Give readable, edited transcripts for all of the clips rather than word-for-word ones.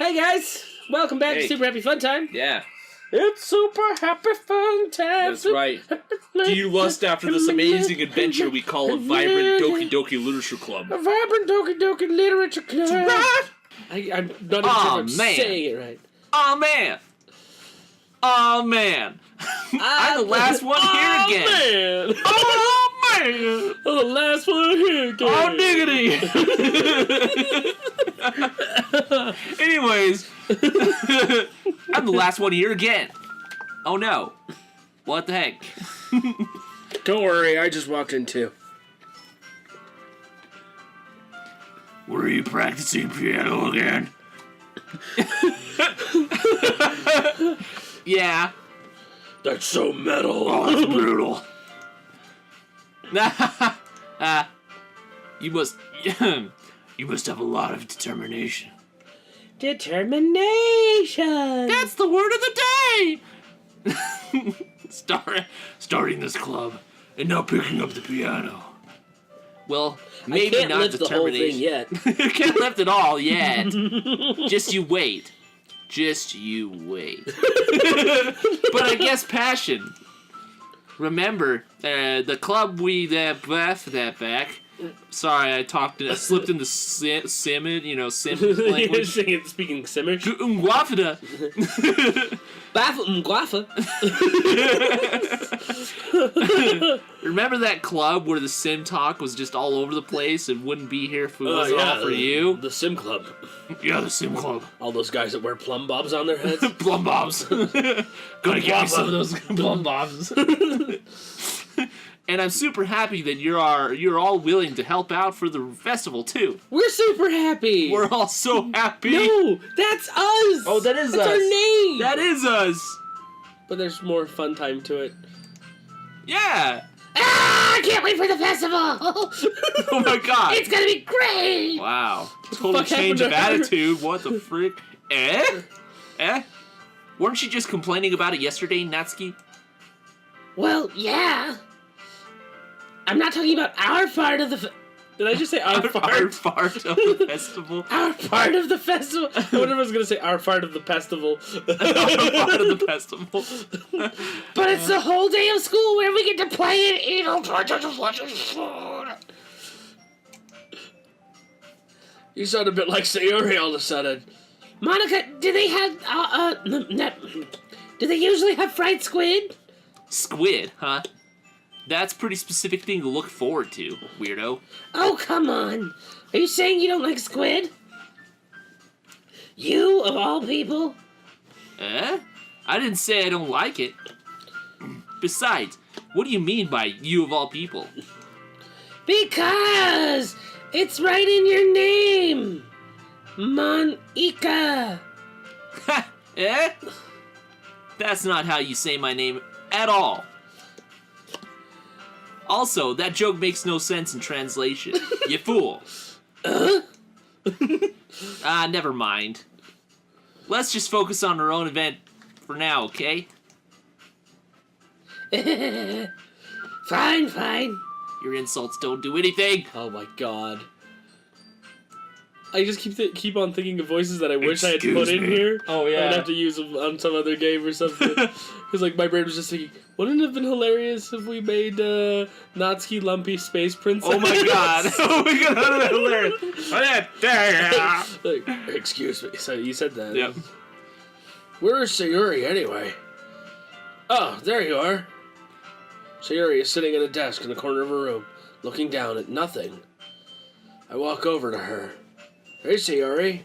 Hey guys, welcome back to Super Happy Fun Time. Yeah. It's Super Happy Fun Time. That's right. Do you lust after this amazing adventure we call a vibrant Doki Doki Literature Club? A vibrant Doki Doki Literature Club. Right? I'm not even sure if I'm saying it right. Oh man. Oh man. I'm the last one here again. Man. Oh man. I'm the last one here again. Oh diggity. Anyways, I'm the last one here again. Oh no. What the heck? Don't worry, I just walked in too. Were you practicing piano again? Yeah. That's so metal. Oh, that's brutal. You must have a lot of determination. Determination. That's the word of the day. Starting this club and now picking up the piano. Well, maybe I can't not lift determination. the whole thing yet. You can't lift it all yet. Just you wait. Just you wait. But I guess passion. Remember, the club we left that back. Sorry, I slipped into sim language. Speaking Simish. Guafada. Guafa. Remember that club where the sim talk was just all over the place and wouldn't be here if it wasn't all for you? The Sim Club. Yeah, the sim club. All those guys that wear plumb bobs on their heads. Plum bobs. Gonna get me some of those plum bobs. And I'm super happy that you're all willing to help out for the festival too. We're super happy. We're all so happy. No, that's us. Oh, that's our name. That is us. But there's more fun time to it. Yeah. Ah! I can't wait for the festival. Oh my god. It's gonna be great. Wow. Total change of attitude. What the frick? Eh? Weren't you just complaining about it yesterday, Natsuki? Well, yeah. I'm not talking about our part of the... Did I just say our part? Our part of the festival. Our part of the festival? I wonder if I was going to say our part of the festival. Our part of the festival. But it's the whole day of school where we get to play and eat all sorts of food. You sound a bit like Sayori all of a sudden. Monica, do they have... do they usually have fried squid? Squid, huh? That's a pretty specific thing to look forward to, weirdo. Oh, come on. Are you saying you don't like squid? You, of all people? I didn't say I don't like it. Besides, what do you mean by you of all people? Because it's right in your name. Monica. Eh? That's not how you say my name at all. Also, that joke makes no sense in translation. You fool. Never mind. Let's just focus on our own event for now, okay? Fine. Your insults don't do anything. Oh my god. I just keep on thinking of voices that I wish I had put in here. Oh yeah. I'd have to use them on some other game or something. Because like my brain was just thinking, wouldn't it have been hilarious if we made Natsuki Lumpy Space Princess? Oh my god. Oh my god, that was hilarious. Like, excuse me. So you said that. Yep. Where's Sayori anyway? Oh, there you are. Sayori is sitting at a desk in the corner of her room, looking down at nothing. I walk over to her. Hey, Sayori.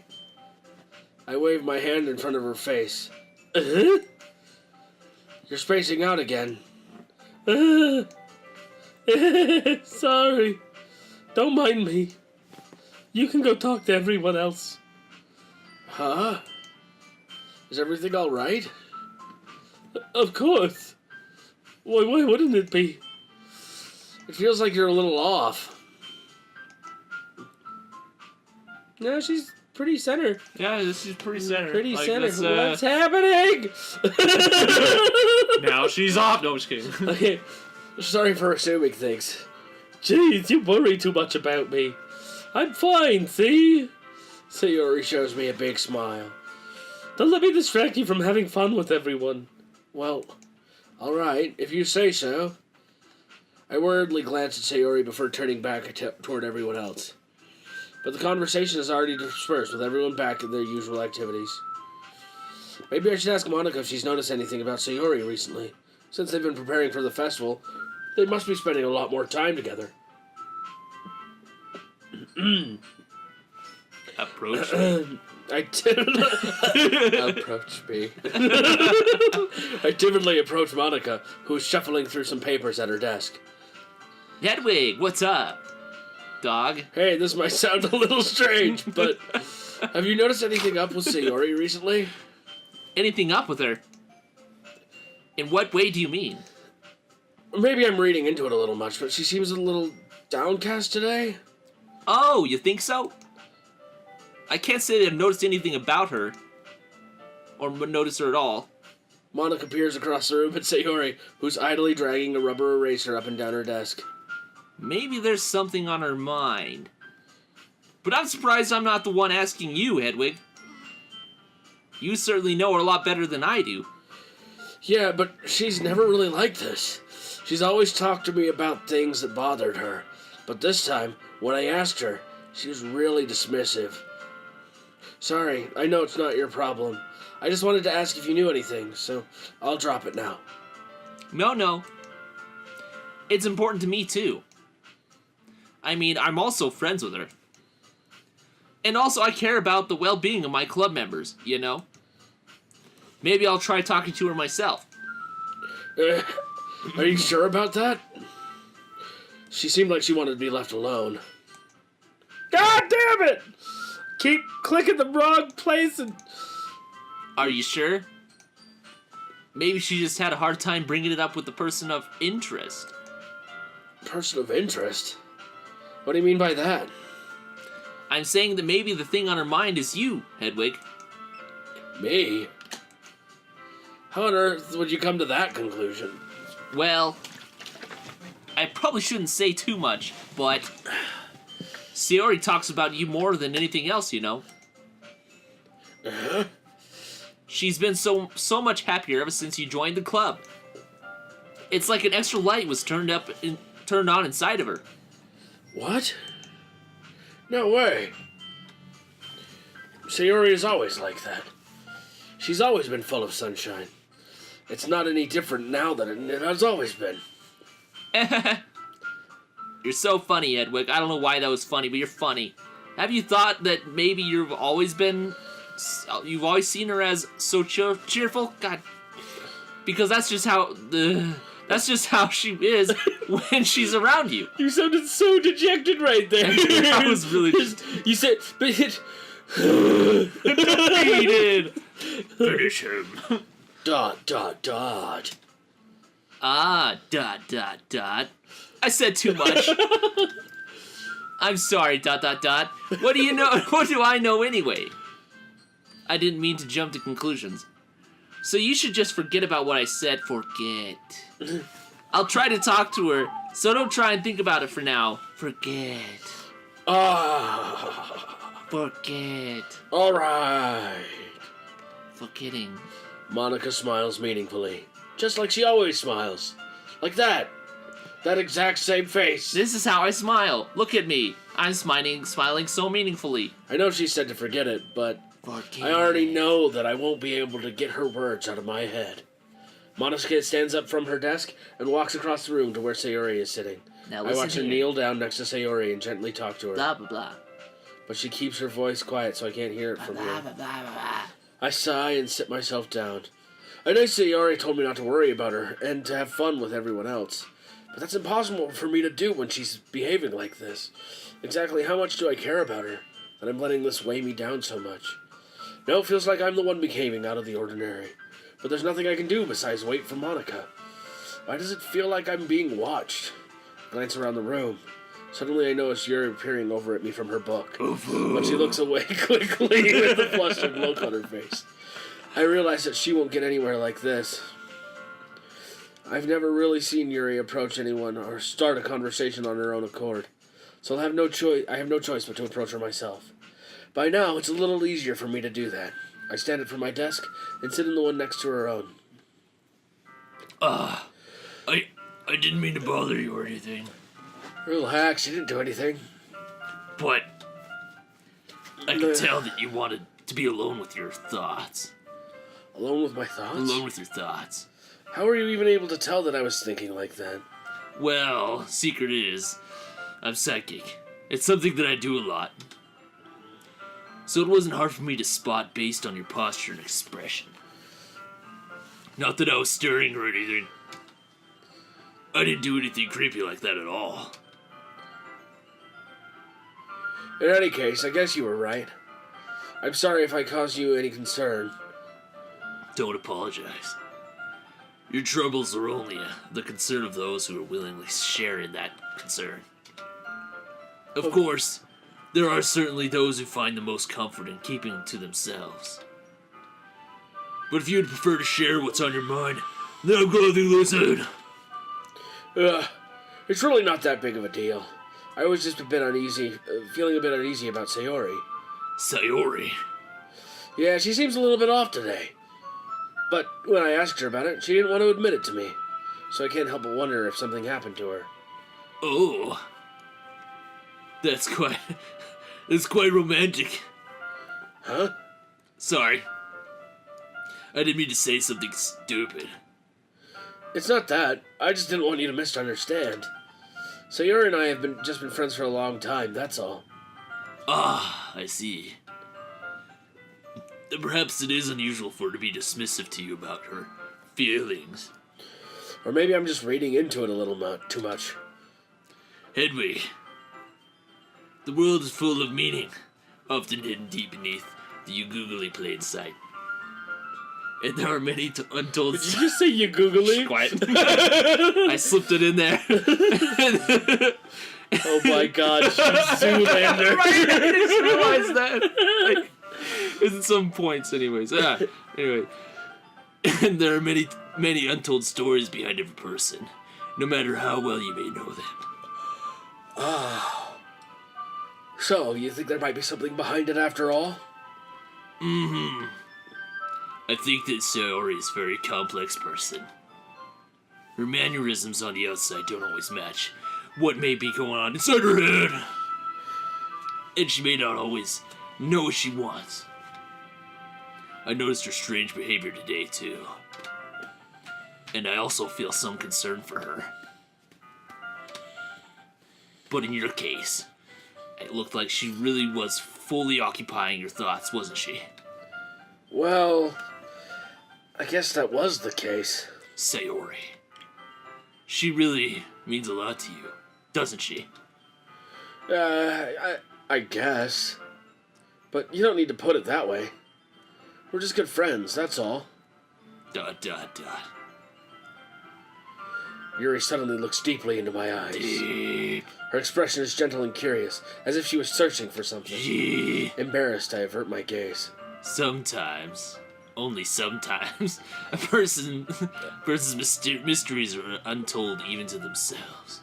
I wave my hand in front of her face. You're spacing out again. Sorry. Don't mind me. You can go talk to everyone else. Huh? Is everything all right? Of course. Why wouldn't it be? It feels like you're a little off. No, she's pretty center. Yeah, she's pretty center. Pretty center. What's happening? Now she's off. No, I'm just kidding. Okay. Sorry for assuming things. Jeez, you worry too much about me. I'm fine, see? Sayori shows me a big smile. Don't let me distract you from having fun with everyone. Well, alright, if you say so. I worriedly glanced at Sayori before turning back toward everyone else. But the conversation has already dispersed, with everyone back in their usual activities. Maybe I should ask Monica if she's noticed anything about Sayori recently. Since they've been preparing for the festival, they must be spending a lot more time together. Approach me. I approach me. I timidly approach Monica, who is shuffling through some papers at her desk. Hedwig, what's up? Dog? Hey, this might sound a little strange, but have you noticed anything up with Sayori recently? Anything up with her? In what way do you mean? Maybe I'm reading into it a little much, but she seems a little downcast today. Oh, you think so? I can't say that I've noticed anything about her. Or noticed her at all. Monica peers across the room at Sayori, who's idly dragging a rubber eraser up and down her desk. Maybe there's something on her mind. But I'm surprised I'm not the one asking you, Hedwig. You certainly know her a lot better than I do. Yeah, but she's never really like this. She's always talked to me about things that bothered her. But this time, when I asked her, she was really dismissive. Sorry, I know it's not your problem. I just wanted to ask if you knew anything, so I'll drop it now. No. It's important to me, too. I mean, I'm also friends with her. And also, I care about the well-being of my club members, you know? Maybe I'll try talking to her myself. Are you sure about that? She seemed like she wanted to be left alone. God damn it! Keep clicking the wrong place and... Are you sure? Maybe she just had a hard time bringing it up with the person of interest. Person of interest? What do you mean by that? I'm saying that maybe the thing on her mind is you, Hedwig. Me? How on earth would you come to that conclusion? Well, I probably shouldn't say too much, but Sayori talks about you more than anything else, you know. Uh-huh. She's been so much happier ever since you joined the club. It's like an extra light was turned on inside of her. What? No way. Sayori is always like that. She's always been full of sunshine. It's not any different now than it has always been. You're so funny, Hedwig. I don't know why that was funny, but you're funny. Have you thought that maybe you've always seen her as so cheerful? God, because that's just how she is when she's around you. You sounded so dejected right there. I was really You said, but it... He did. Finish him. ... I said too much. I'm sorry, ... What do you know? What do I know anyway? I didn't mean to jump to conclusions. So you should just forget about what I said. Forget. I'll try to talk to her, so don't try and think about it for now. Forget. Forget. Alright. Forgetting. Monica smiles meaningfully. Just like she always smiles. Like that. That exact same face. This is how I smile. Look at me. I'm smiling so meaningfully. I know she said to forget it, but Forget. I already know that I won't be able to get her words out of my head. Monica stands up from her desk and walks across the room to where Sayori is sitting. Now I watch her kneel down next to Sayori and gently talk to her. Blah, blah, blah. But she keeps her voice quiet so I can't hear it from Blah, here. blah, blah, blah, blah. I sigh and sit myself down. I know Sayori told me not to worry about her and to have fun with everyone else. But that's impossible for me to do when she's behaving like this. Exactly how much do I care about her that I'm letting this weigh me down so much? Now it feels like I'm the one behaving out of the ordinary. But there's nothing I can do besides wait for Monica. Why does it feel like I'm being watched? I glance around the room. Suddenly I notice Yuri peering over at me from her book. But she looks away quickly with a flustered look on her face. I realize that she won't get anywhere like this. I've never really seen Yuri approach anyone or start a conversation on her own accord. So I have no choice but to approach her myself. By now, it's a little easier for me to do that. I stand up from my desk and sit in the one next to her own. I didn't mean to bother you or anything, Relax, you didn't do anything. but I could tell that you wanted to be alone with your thoughts. Alone with my thoughts? Alone with your thoughts. How were you even able to tell that I was thinking like that? Well, secret is, I'm psychic. It's something that I do a lot. So it wasn't hard for me to spot based on your posture and expression. Not that I was stirring or anything. I didn't do anything creepy like that at all. In any case, I guess you were right. I'm sorry if I caused you any concern. Don't apologize. Your troubles are only the concern of those who are willingly sharing that concern. Of course, there are certainly those who find the most comfort in keeping to themselves. But if you'd prefer to share what's on your mind, then I'll gladly listen. It's really not that big of a deal. I was just a bit uneasy, feeling a bit uneasy about Sayori. Sayori? Yeah, she seems a little bit off today. But when I asked her about it, she didn't want to admit it to me. So I can't help but wonder if something happened to her. Oh. That's quite romantic. Huh? Sorry. I didn't mean to say something stupid. It's not that. I just didn't want you to misunderstand. Sayori and I have just been friends for a long time, that's all. Ah, I see. Then perhaps it is unusual for her to be dismissive to you about her feelings. Or maybe I'm just reading into it a little too much. Hedwig, the world is full of meaning, often hidden deep beneath the googly plain sight. And there are many untold... Did you just say you googly? Quiet. I slipped it in there. Oh my god, she's Zoolander. Right, I just realized that. Like, in some points, anyways. Anyway. And there are many untold stories behind every person, no matter how well you may know them. Oh. So, you think there might be something behind it after all? Mm-hmm. I think that Sayori is a very complex person. Her mannerisms on the outside don't always match what may be going on inside her head. And she may not always know what she wants. I noticed her strange behavior today, too. And I also feel some concern for her. But in your case, it looked like she really was fully occupying your thoughts, wasn't she? Well, I guess that was the case. Sayori. She really means a lot to you, doesn't she? I guess. But you don't need to put it that way. We're just good friends, that's all. ... Yuri suddenly looks deeply into my eyes. Deep. Her expression is gentle and curious, as if she was searching for something. Embarrassed, I avert my gaze. Sometimes, only sometimes, a person's mysteries are untold even to themselves.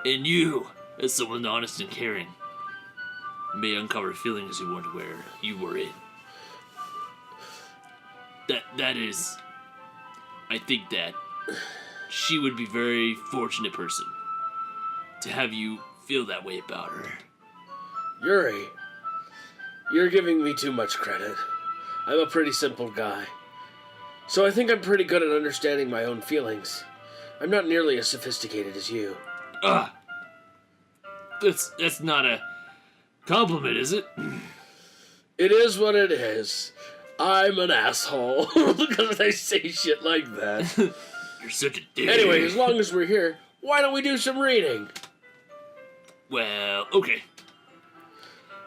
And you, as someone honest and caring, may uncover feelings you weren't aware you were in. That is, I think that she would be a very fortunate person to have you feel that way about her. Yuri, you're giving me too much credit. I'm a pretty simple guy. So I think I'm pretty good at understanding my own feelings. I'm not nearly as sophisticated as you. That's not a compliment, is it? It is what it is. I'm an asshole because I say shit like that. You're such a dick. Anyway, as long as we're here, why don't we do some reading? Well, okay.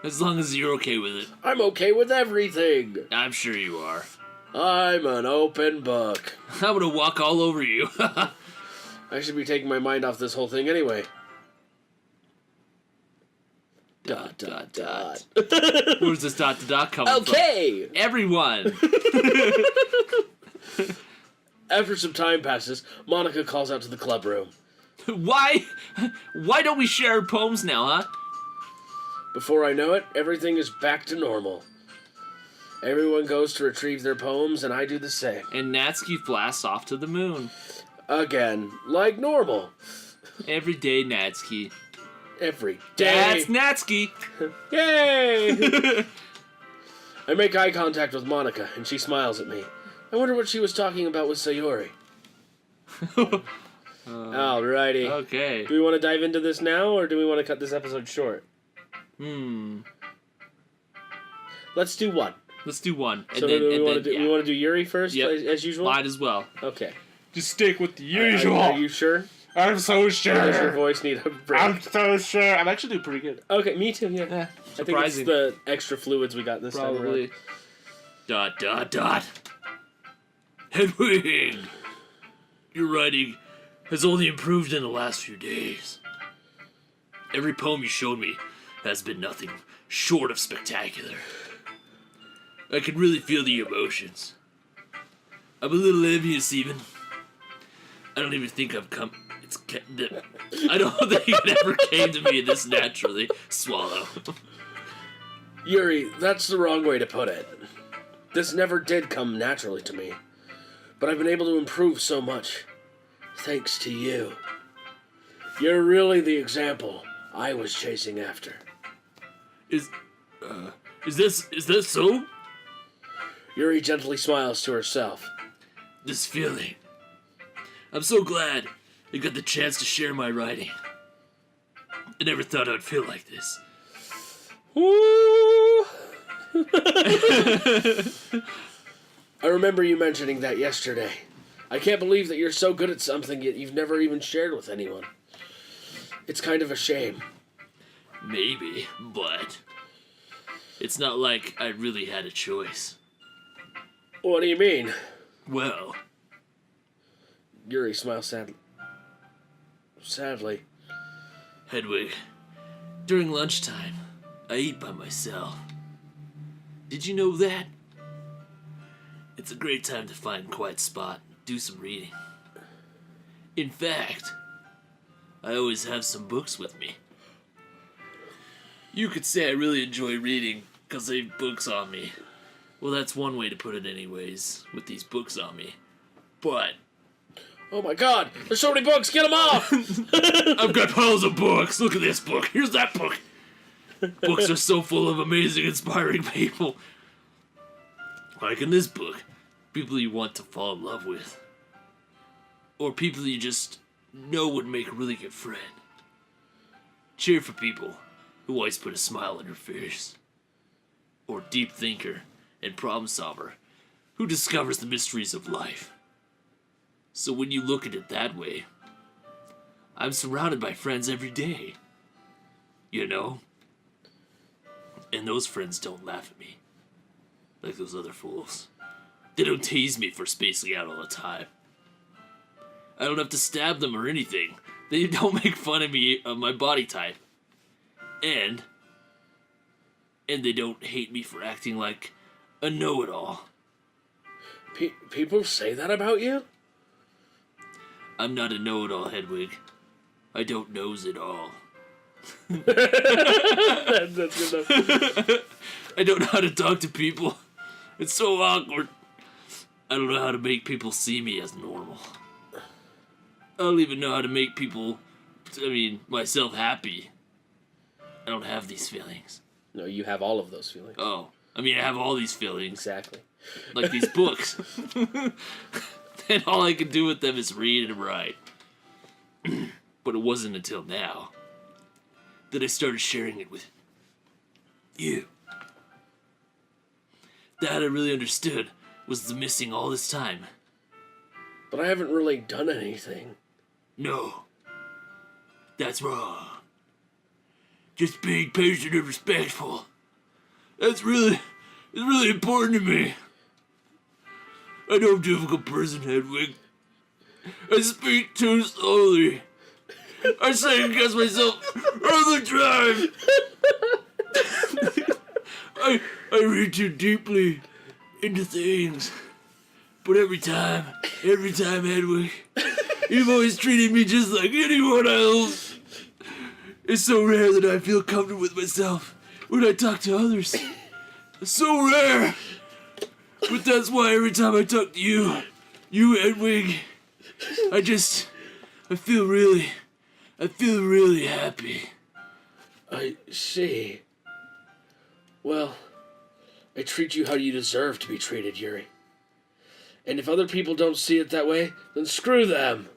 As long as you're okay with it. I'm okay with everything. I'm sure you are. I'm an open book. I'm gonna walk all over you. I should be taking my mind off this whole thing anyway. ... Where's this ... coming from? Okay! Everyone! After some time passes, Monica calls out to the club room. Why don't we share our poems now, huh? Before I know it, everything is back to normal. Everyone goes to retrieve their poems, and I do the same. And Natsuki blasts off to the moon. Again, like normal. Every day, Natsuki. Every day. That's Natsuki! Yay! I make eye contact with Monica, and she smiles at me. I wonder what she was talking about with Sayori. Alrighty. Okay. Do we want to dive into this now, or do we want to cut this episode short? Let's do one. Let's do one. So we want to do Yuri first, as usual? Might as well. Okay. Just stick with the usual. Are you sure? I'm so sure. Or does your voice need a break? I'm so sure. I'm actually doing pretty good. Okay, me too, yeah. I think it's the extra fluids we got this time around. Probably. ... Hedwig! Your writing has only improved in the last few days. Every poem you showed me has been nothing short of spectacular. I can really feel the emotions. I'm a little envious even. I don't even think I've come... I don't think it ever came to me this naturally. Swallow. Yuri, that's the wrong way to put it. This never did come naturally to me. But I've been able to improve so much. Thanks to you. You're really the example I was chasing after. Is this so? Yuri gently smiles to herself. This feeling. I'm so glad I got the chance to share my writing. I never thought I'd feel like this. Woo! I remember you mentioning that yesterday. I can't believe that you're so good at something yet you've never even shared with anyone. It's kind of a shame. Maybe, but it's not like I really had a choice. What do you mean? Well... Yuri smiles sadly. Hedwig, during lunchtime, I eat by myself. Did you know that? It's a great time to find a quiet spot and do some reading. In fact, I always have some books with me. You could say I really enjoy reading because I have books on me. Well, that's one way to put it anyways, with these books on me. But... Oh my god, there's so many books, get them off! I've got piles of books, look at this book, here's that book. Books are so full of amazing, inspiring people. Like in this book, people you want to fall in love with. Or people you just know would make a really good friend. Cheer for people who always put a smile on your face. Or deep thinker and problem solver who discovers the mysteries of life. So when you look at it that way, I'm surrounded by friends every day. You know? And those friends don't laugh at me. Like those other fools. They don't tease me for spacing out all the time. I don't have to stab them or anything. They don't make fun of me, of my body type. And they don't hate me for acting like a know-it-all. People say that about you? I'm not a know-it-all, Hedwig. I don't knows it all. That's good enough. I don't know how to talk to people. It's so awkward. I don't know how to make people see me as normal. I don't even know how to make myself happy. I don't have these feelings. No, you have all of those feelings. Oh, I have all these feelings. Exactly. Like these books. And all I can do with them is read and write. But it wasn't until now that I started sharing it with you. That I really understood was the missing all this time. But I haven't really done anything. No. That's wrong. Just being patient and respectful. It's really important to me. I know I'm a difficult person, Hedwig. I speak too slowly. I second guess myself all the time. I read too deeply into things. But every time, Hedwig, you've always treated me just like anyone else. It's so rare that I feel comfortable with myself when I talk to others. It's so rare But that's why every time I talk to you, Edwig, I feel really happy. I see. Well, I treat you how you deserve to be treated, Yuri. And if other people don't see it that way, then screw them.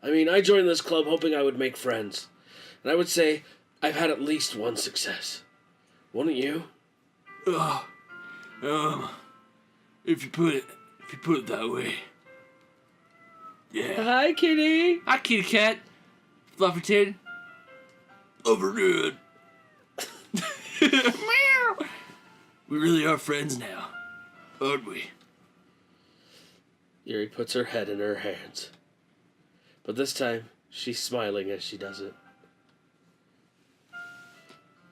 I mean, I joined this club hoping I would make friends. And I would say I've had at least one success. Wouldn't you? If you put it that way. Yeah. Hi, kitty. Hi, kitty cat. Flufferton. Flufferton. Meow. We really are friends now, aren't we? Yuri puts her head in her hands. But this time, she's smiling as she does it.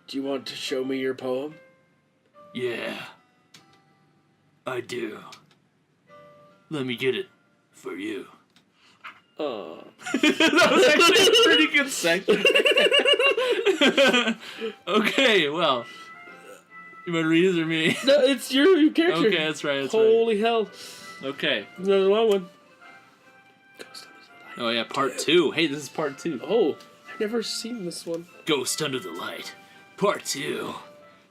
Do you want to show me your poem? Yeah. I do. Let me get it for you. Oh. That was actually a pretty good section. Okay, well. You want to read it or me? No, it's your character. Okay, that's right. Holy hell. Okay. Another long one. Oh, yeah, part 2. Hey, this is part 2. Oh, I've never seen this one. Ghost Under the Light. Part 2.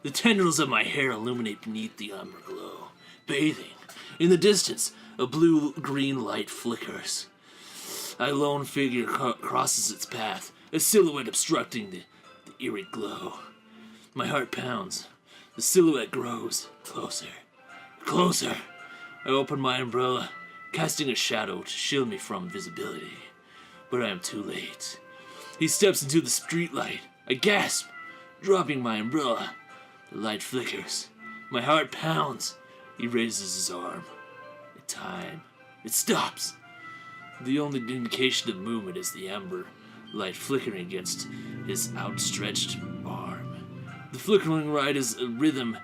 The tendrils of my hair illuminate beneath the umber glow. Bathing. In the distance, a blue-green light flickers. A lone figure crosses its path, a silhouette obstructing the eerie glow. My heart pounds. The silhouette grows. Closer. Closer. I open my umbrella, casting a shadow to shield me from visibility. But I am too late. He steps into the streetlight. I gasp, dropping my umbrella. The light flickers. My heart pounds. He raises his arm. Time. It stops. The only indication of movement is the amber light flickering against his outstretched arm. The flickering light is a rhythm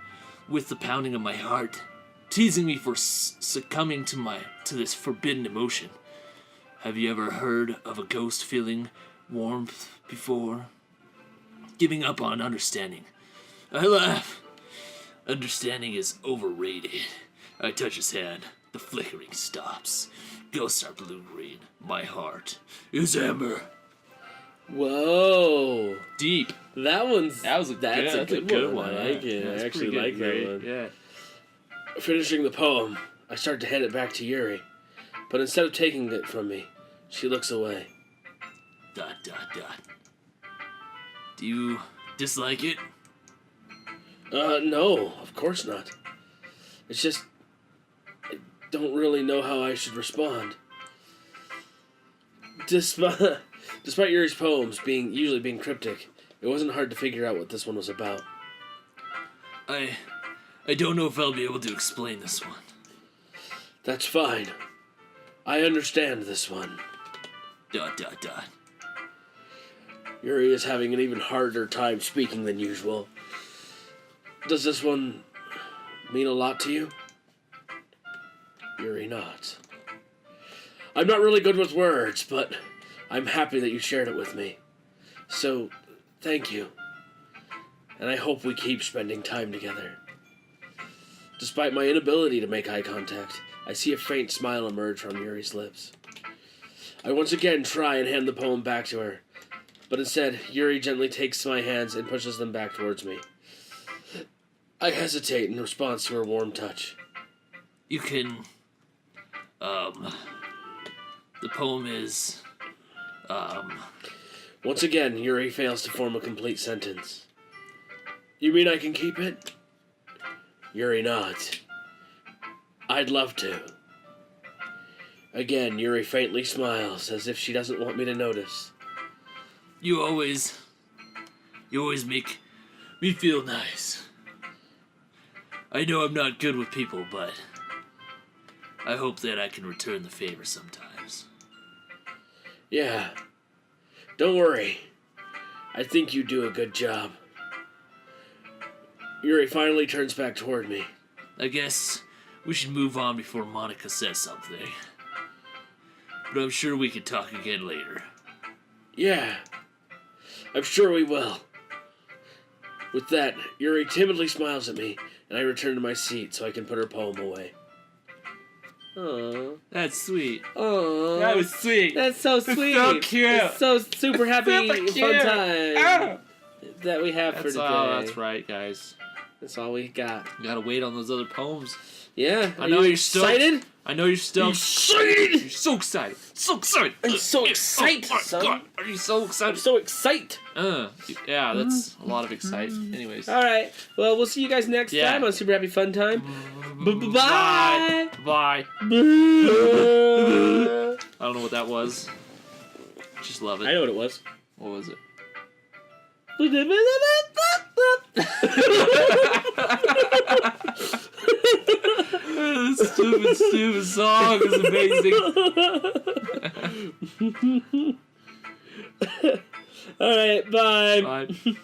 with the pounding of my heart, teasing me for succumbing to this forbidden emotion. Have you ever heard of a ghost feeling warmth before? Giving up on understanding. I laugh. Understanding is overrated. I touch his hand. The flickering stops. Ghosts are blue-green. My heart is amber. Whoa. Deep. That was a good one. I like it. That's I actually pretty like good. that one. Yeah. Finishing the poem, I start to hand it back to Yuri. But instead of taking it from me, she looks away. ... Do you dislike it? No, of course not. It's just... I don't really know how I should respond. Despite Yuri's poems usually being cryptic, it wasn't hard to figure out what this one was about. I don't know if I'll be able to explain this one. That's fine. I understand this one. ... Yuri is having an even harder time speaking than usual. Does this one mean a lot to you? Yuri nods. I'm not really good with words, but I'm happy that you shared it with me. So, thank you. And I hope we keep spending time together. Despite my inability to make eye contact, I see a faint smile emerge from Yuri's lips. I once again try and hand the poem back to her, but instead, Yuri gently takes my hands and pushes them back towards me. I hesitate in response to her warm touch. You can... The poem is... Once again, Yuri fails to form a complete sentence. You mean I can keep it? Yuri nods. I'd love to. Again, Yuri faintly smiles, as if she doesn't want me to notice. You always make me feel nice. I know I'm not good with people, but I hope that I can return the favor sometimes. Yeah. Don't worry. I think you do a good job. Yuri finally turns back toward me. I guess we should move on before Monica says something. But I'm sure we could talk again later. Yeah. I'm sure we will. With that, Yuri timidly smiles at me, and I return to my seat so I can put her poem away. Aww. That's sweet. Aww. That was sweet. That's so sweet. so cute. It's so super happy Super cute. fun time Ah. that we have for That's today. all. That's right, guys. That's all we got. You gotta wait on those other poems. Yeah. I know you're stoked. excited. I know you're stoked. Excited. You're so excited. So excited. I'm so excited, oh my son. God. Are you so I'm excited? so excited. Yeah, that's a lot of excite. Anyways. All right. Well, we'll see you guys next Yeah. time on Super Happy Fun Time. Bye. Bye. Bye. I don't know what that was. Just love it. I know what it was. What was it? This stupid song is amazing. All right. Bye. Bye.